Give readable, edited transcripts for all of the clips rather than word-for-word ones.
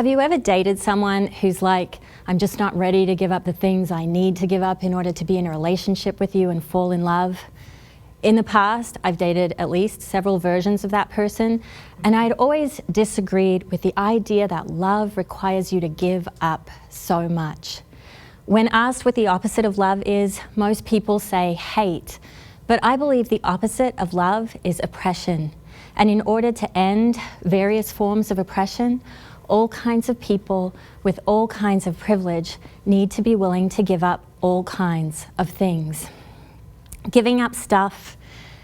Have you ever dated someone who's like, I'm just not ready to give up the things I need to give up in order to be in a relationship with you and fall in love? In the past, I've dated at least several versions of that person, and I'd always disagreed with the idea that love requires you to give up so much. When asked what the opposite of love is, most people say hate, but I believe the opposite of love is oppression. And in order to end various forms of oppression, all kinds of people with all kinds of privilege need to be willing to give up all kinds of things. Giving up stuff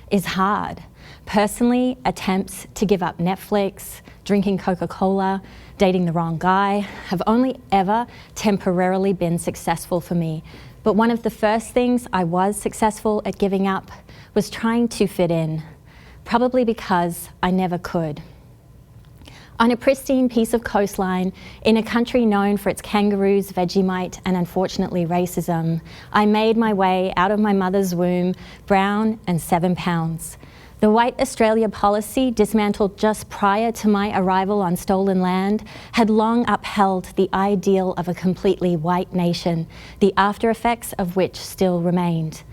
is hard. Personally, attempts to give up Netflix, drinking Coca-Cola, dating the wrong guy have only ever temporarily been successful for me. But one of the first things I was successful at giving up was trying to fit in, probably because I never could. On a pristine piece of coastline, in a country known for its kangaroos, Vegemite, and unfortunately racism, I made my way out of my mother's womb, brown and 7 pounds. The White Australia policy, dismantled just prior to my arrival on stolen land, had long upheld the ideal of a completely white nation, the after effects of which still remained.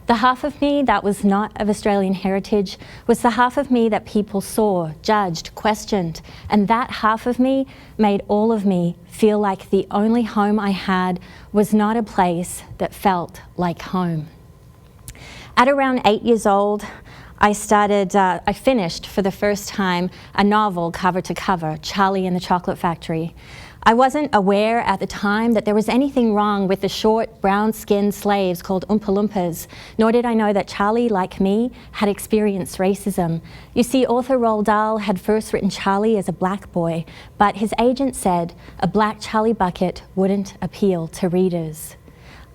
The half of me that was not of Australian heritage was the half of me that people saw, judged, questioned, and that half of me made all of me feel like the only home I had was not a place that felt like home. At around 8 years old, I finished for the first time a novel cover to cover, Charlie and the Chocolate Factory. I wasn't aware at the time that there was anything wrong with the short, brown-skinned slaves called Oompa Loompas, nor did I know that Charlie, like me, had experienced racism. You see, author Roald Dahl had first written Charlie as a black boy, but his agent said a black Charlie Bucket wouldn't appeal to readers.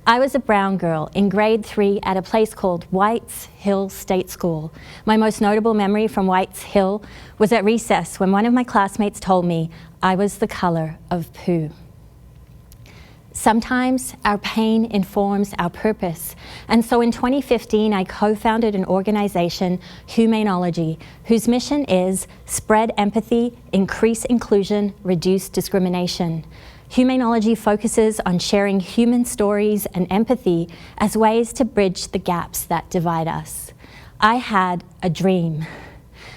I was a brown girl in grade 3 at a place called White's Hill State School. My most notable memory from White's Hill was at recess when one of my classmates told me I was the color of poo. Sometimes our pain informs our purpose, and so in 2015 I co-founded an organization, Humanology, whose mission is spread empathy, increase inclusion, reduce discrimination. Humanology focuses on sharing human stories and empathy as ways to bridge the gaps that divide us. I had a dream.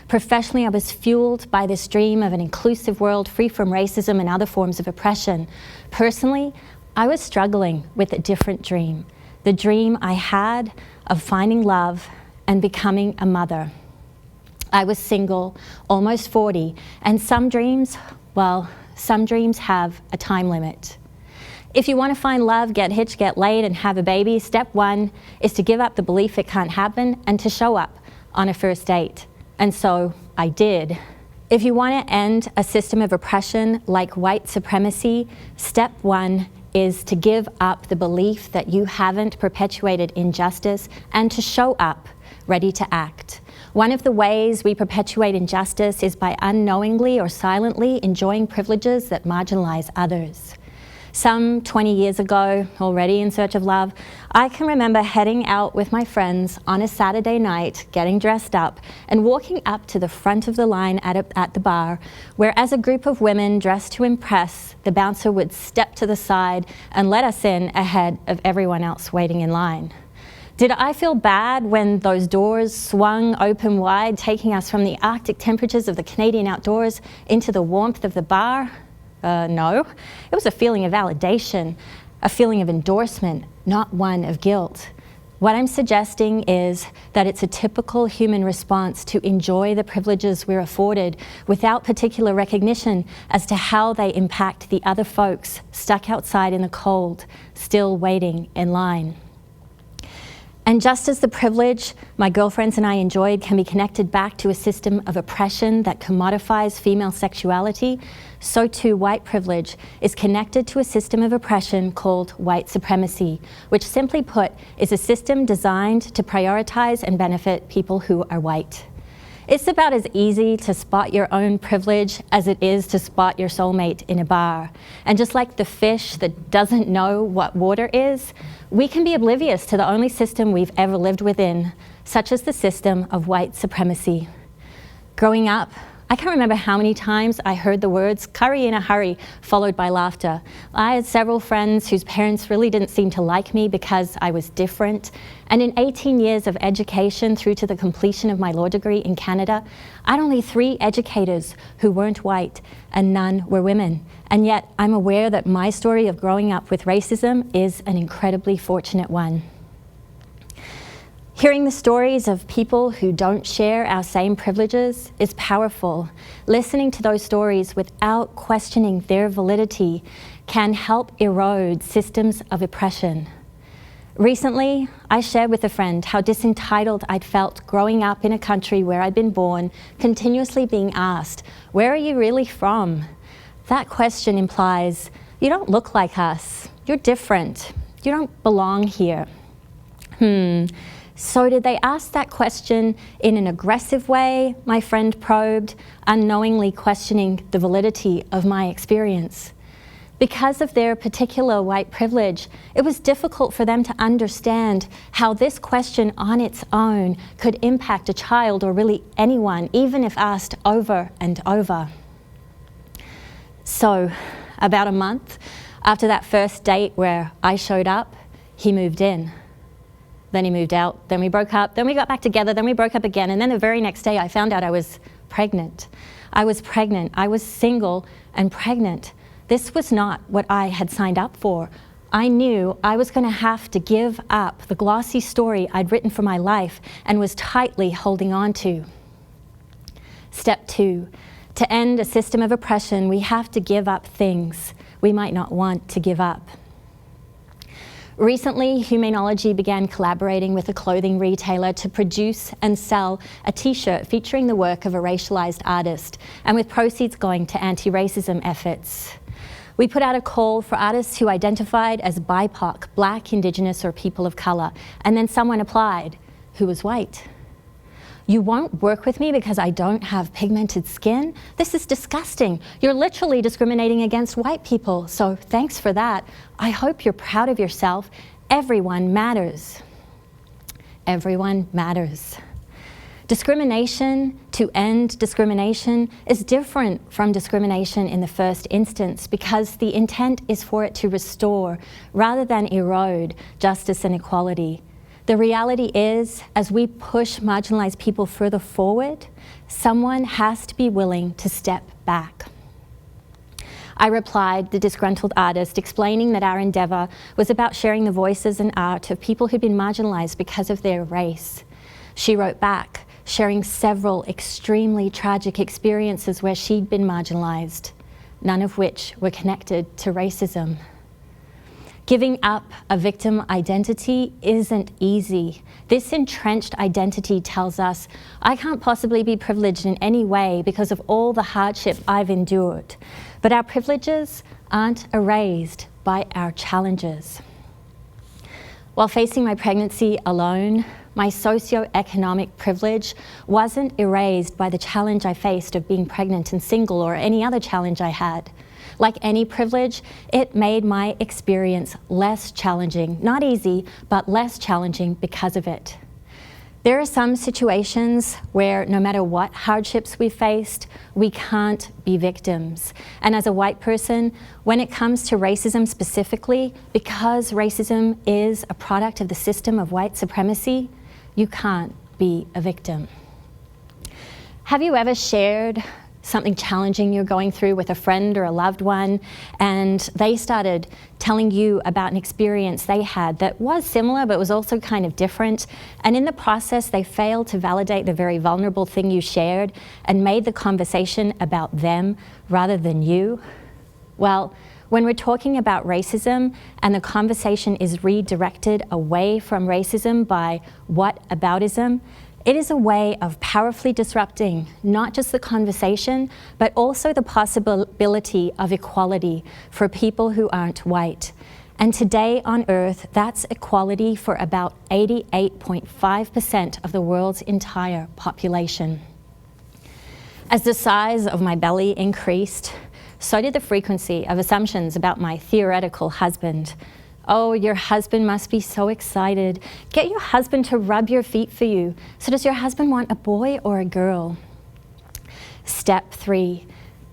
Professionally, I was fueled by this dream of an inclusive world free from racism and other forms of oppression. Personally, I was struggling with a different dream, the dream I had of finding love and becoming a mother. I was single, almost 40, and some dreams have a time limit. If you want to find love, get hitched, get laid, and have a baby, step 1 is to give up the belief it can't happen and to show up on a first date. And so I did. If you want to end a system of oppression like white supremacy, step 1 is to give up the belief that you haven't perpetuated injustice and to show up ready to act. One of the ways we perpetuate injustice is by unknowingly or silently enjoying privileges that marginalize others. Some 20 years ago, already in search of love, I can remember heading out with my friends on a Saturday night, getting dressed up, and walking up to the front of the line at the bar, where as a group of women dressed to impress, the bouncer would step to the side and let us in ahead of everyone else waiting in line. Did I feel bad when those doors swung open wide, taking us from the Arctic temperatures of the Canadian outdoors into the warmth of the bar? No. It was a feeling of validation, a feeling of endorsement, not one of guilt. What I'm suggesting is that it's a typical human response to enjoy the privileges we're afforded without particular recognition as to how they impact the other folks stuck outside in the cold, still waiting in line. And just as the privilege my girlfriends and I enjoyed can be connected back to a system of oppression that commodifies female sexuality, so too white privilege is connected to a system of oppression called white supremacy, which simply put is a system designed to prioritize and benefit people who are white. It's about as easy to spot your own privilege as it is to spot your soulmate in a bar. And just like the fish that doesn't know what water is, we can be oblivious to the only system we've ever lived within, such as the system of white supremacy. Growing up, I can't remember how many times I heard the words "curry in a hurry" followed by laughter. I had several friends whose parents really didn't seem to like me because I was different. And in 18 years of education through to the completion of my law degree in Canada, I had only 3 educators who weren't white, and none were women. And yet I'm aware that my story of growing up with racism is an incredibly fortunate one. Hearing the stories of people who don't share our same privileges is powerful. Listening to those stories without questioning their validity can help erode systems of oppression. Recently, I shared with a friend how disentitled I'd felt growing up in a country where I'd been born, continuously being asked, "Where are you really from?" That question implies, "You don't look like us. You're different. You don't belong here." So did they ask that question in an aggressive way? My friend probed, unknowingly questioning the validity of my experience. Because of their particular white privilege, it was difficult for them to understand how this question on its own could impact a child, or really anyone, even if asked over and over. So, about a month after that first date where I showed up, he moved in. Then he moved out, then we broke up, then we got back together, then we broke up again, and then the very next day I found out I was pregnant. I was pregnant. I was single and pregnant. This was not what I had signed up for. I knew I was going to have to give up the glossy story I'd written for my life and was tightly holding on to. Step 2, to end a system of oppression, we have to give up things we might not want to give up. Recently, Humanology began collaborating with a clothing retailer to produce and sell a t-shirt featuring the work of a racialized artist, and with proceeds going to anti-racism efforts. We put out a call for artists who identified as BIPOC, Black, Indigenous, or people of color, and then someone applied who was white. "You won't work with me because I don't have pigmented skin? This is disgusting. You're literally discriminating against white people, so thanks for that. I hope you're proud of yourself. Everyone matters." Everyone matters. Discrimination to end discrimination is different from discrimination in the first instance because the intent is for it to restore rather than erode justice and equality. The reality is, as we push marginalized people further forward, someone has to be willing to step back. I replied, the disgruntled artist, explaining that our endeavor was about sharing the voices and art of people who'd been marginalized because of their race. She wrote back, sharing several extremely tragic experiences where she'd been marginalized, none of which were connected to racism. Giving up a victim identity isn't easy. This entrenched identity tells us, I can't possibly be privileged in any way because of all the hardship I've endured. But our privileges aren't erased by our challenges. While facing my pregnancy alone, my socioeconomic privilege wasn't erased by the challenge I faced of being pregnant and single or any other challenge I had. Like any privilege, it made my experience less challenging. Not easy, but less challenging because of it. There are some situations where no matter what hardships we faced, we can't be victims. And as a white person, when it comes to racism specifically, because racism is a product of the system of white supremacy, you can't be a victim. Have you ever shared something challenging you're going through with a friend or a loved one, and they started telling you about an experience they had that was similar but was also kind of different, and in the process they failed to validate the very vulnerable thing you shared and made the conversation about them rather than you? Well, when we're talking about racism and the conversation is redirected away from racism by whataboutism, it is a way of powerfully disrupting not just the conversation, but also the possibility of equality for people who aren't white. And today on Earth, that's equality for about 88.5% of the world's entire population. As the size of my belly increased, so did the frequency of assumptions about my theoretical husband. Oh, your husband must be so excited. Get your husband to rub your feet for you. So does your husband want a boy or a girl? Step 3,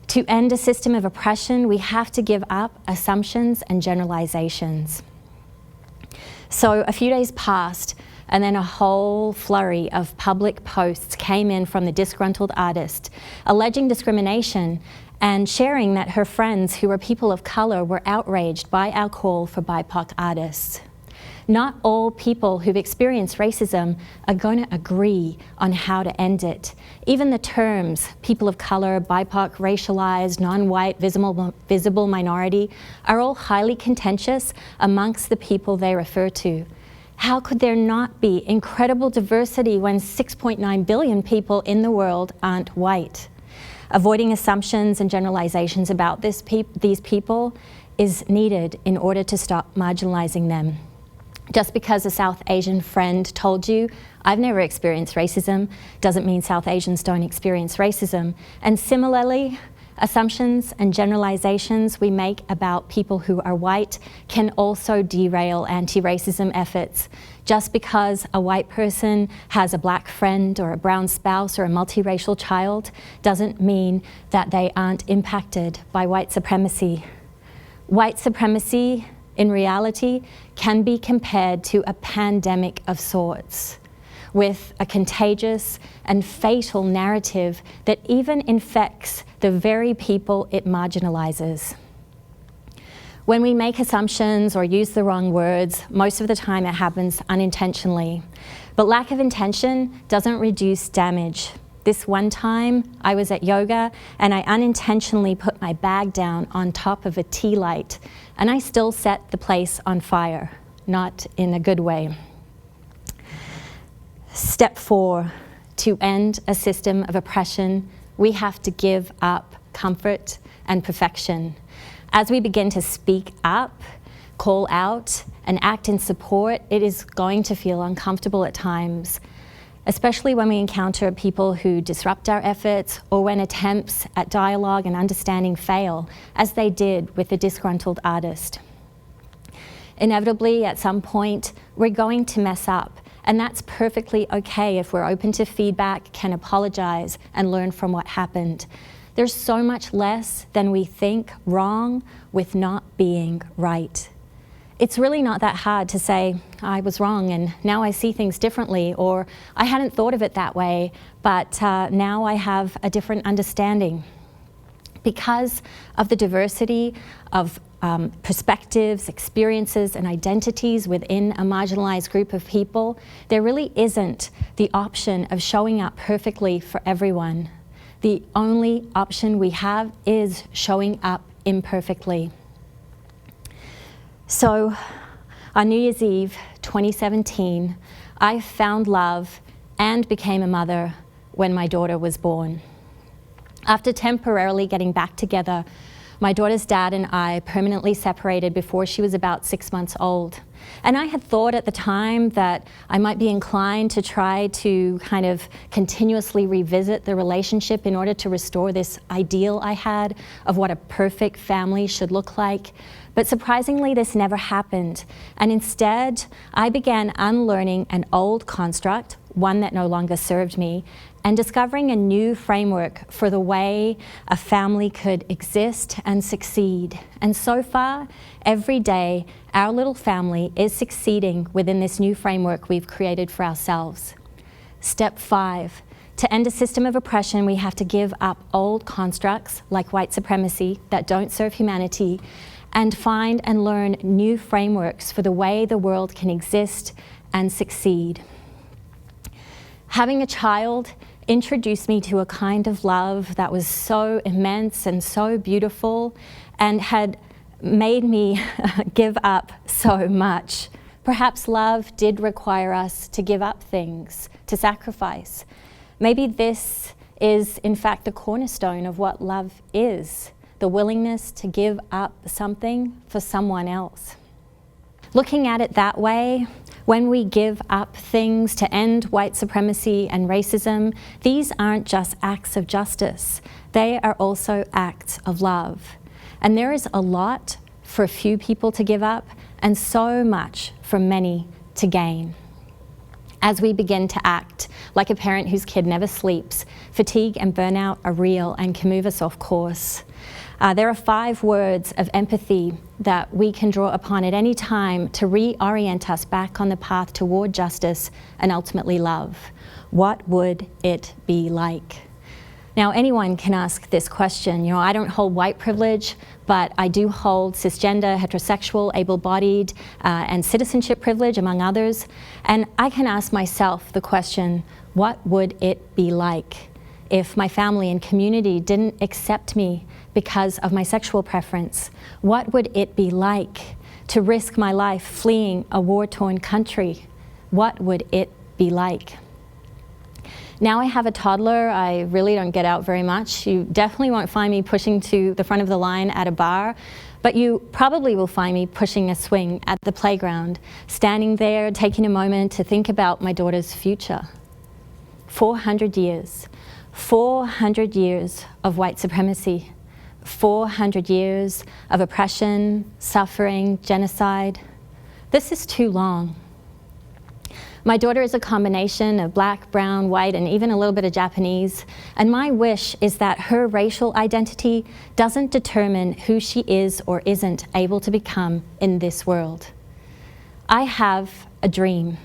to end a system of oppression, we have to give up assumptions and generalizations. So a few days passed, and then a whole flurry of public posts came in from the disgruntled artist, alleging discrimination and sharing that her friends who were people of color were outraged by our call for BIPOC artists. Not all people who've experienced racism are going to agree on how to end it. Even the terms people of color, BIPOC, racialized, non-white, visible minority are all highly contentious amongst the people they refer to. How could there not be incredible diversity when 6.9 billion people in the world aren't white? Avoiding assumptions and generalizations about these people is needed in order to stop marginalizing them. Just because a South Asian friend told you, I've never experienced racism, doesn't mean South Asians don't experience racism. And similarly, assumptions and generalizations we make about people who are white can also derail anti-racism efforts. Just because a white person has a black friend or a brown spouse or a multiracial child doesn't mean that they aren't impacted by white supremacy. White supremacy, in reality, can be compared to a pandemic of sorts, with a contagious and fatal narrative that even infects the very people it marginalizes. When we make assumptions or use the wrong words, most of the time it happens unintentionally. But lack of intention doesn't reduce damage. This one time, I was at yoga and I unintentionally put my bag down on top of a tea light, and I still set the place on fire, not in a good way. Step 4, to end a system of oppression, we have to give up comfort and perfection. As we begin to speak up, call out, and act in support, it is going to feel uncomfortable at times, especially when we encounter people who disrupt our efforts or when attempts at dialogue and understanding fail, as they did with the disgruntled artist. Inevitably, at some point, we're going to mess up, and that's perfectly okay if we're open to feedback, can apologize, and learn from what happened. There's so much less than we think wrong with not being right. It's really not that hard to say, I was wrong and now I see things differently, or I hadn't thought of it that way, but now I have a different understanding. Because of the diversity of perspectives, experiences, and identities within a marginalized group of people, there really isn't the option of showing up perfectly for everyone. The only option we have is showing up imperfectly. So, on New Year's Eve 2017, I found love and became a mother when my daughter was born. After temporarily getting back together, my daughter's dad and I permanently separated before she was about 6 months old. And I had thought at the time that I might be inclined to try to kind of continuously revisit the relationship in order to restore this ideal I had of what a perfect family should look like. But surprisingly, this never happened. And instead, I began unlearning an old construct, one that no longer served me, and discovering a new framework for the way a family could exist and succeed. And so far, every day, our little family is succeeding within this new framework we've created for ourselves. Step 5. To end a system of oppression, we have to give up old constructs like white supremacy that don't serve humanity, and find and learn new frameworks for the way the world can exist and succeed. Having a child introduced me to a kind of love that was so immense and so beautiful and had made me give up so much. Perhaps love did require us to give up things, to sacrifice. Maybe this is, in fact, the cornerstone of what love is, the willingness to give up something for someone else. Looking at it that way, when we give up things to end white supremacy and racism, these aren't just acts of justice. They are also acts of love. And there is a lot for a few people to give up and so much for many to gain. As we begin to act like a parent whose kid never sleeps. Fatigue and burnout are real and can move us off course. There are 5 words of empathy that we can draw upon at any time to reorient us back on the path toward justice and ultimately love. What would it be like? Now, anyone can ask this question. You know, I don't hold white privilege, but I do hold cisgender, heterosexual, able-bodied, and citizenship privilege, among others. And I can ask myself the question, what would it be like if my family and community didn't accept me because of my sexual preference? What would it be like to risk my life fleeing a war-torn country? What would it be like? Now I have a toddler. I really don't get out very much. You definitely won't find me pushing to the front of the line at a bar, but you probably will find me pushing a swing at the playground, standing there, taking a moment to think about my daughter's future. 400 years. 400 years of white supremacy. 400 years of oppression, suffering, genocide. This is too long. My daughter is a combination of black, brown, white, and even a little bit of Japanese. And my wish is that her racial identity doesn't determine who she is or isn't able to become in this world. I have a dream.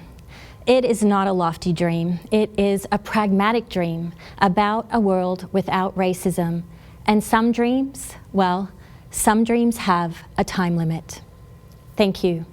It is not a lofty dream. It is a pragmatic dream about a world without racism. And some dreams, well, some dreams have a time limit. Thank you.